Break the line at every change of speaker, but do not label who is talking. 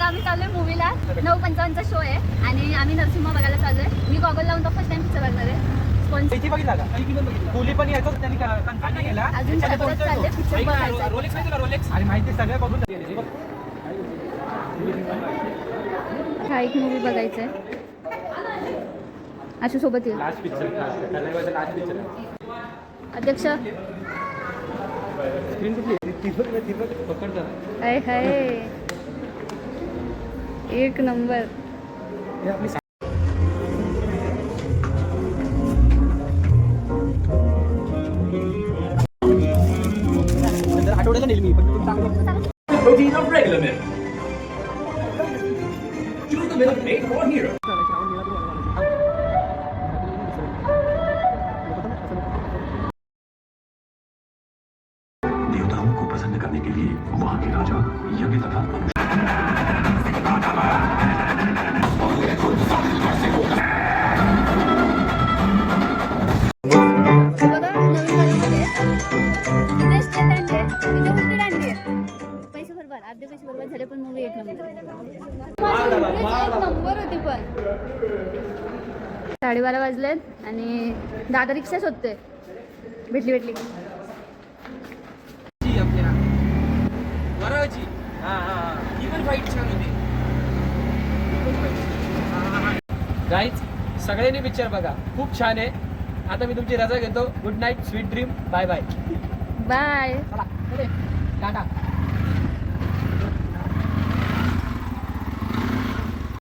आता आम्ही चाललोय मूवीला. 9:55 शो आहे आणि आम्ही नरसिंह बघायला चाललोय. मी गॉगल लावून तो फर्स्ट टाइम पिक्चर बघणार आहे.
इथे बघितला का? खोली पण यायचं त्यांनी कन्फर्म नाही केला.
अजून चालत चालले पिक्चर बघायचा.
रोलेक्स नाही तुला रोलेक्स? आणि माहिती सगळ्या बघून
हा एक मूवी बघायचा आहे. अशू सोबत येईल.
लास्ट पिक्चर लास्ट पिक्चर
अध्यक्ष
स्क्रीन कुठली? पकडता
हाय हाय एक नंबर.
हे आपली आठवड्याला नेली मी पण
protein of regular milk. Choose the milk made for hero. देवताओं को प्रसन्न करने के लिए वहां के राजा यज्ञ तथा
अर्धे पैसे बरोबर झाले पण मूवी एक नंबर होती. पण 12:30 वाजलेत आणि दादा रिक्षा शोधते. भेटली
वराची ही पण फाईट छान होती. गाईज सगळ्यांनी पिक्चर बघा, खूप छान आहे. आता मी तुमची रजा घेतो. Good night, sweet dream, bye bye
bye.
Tata.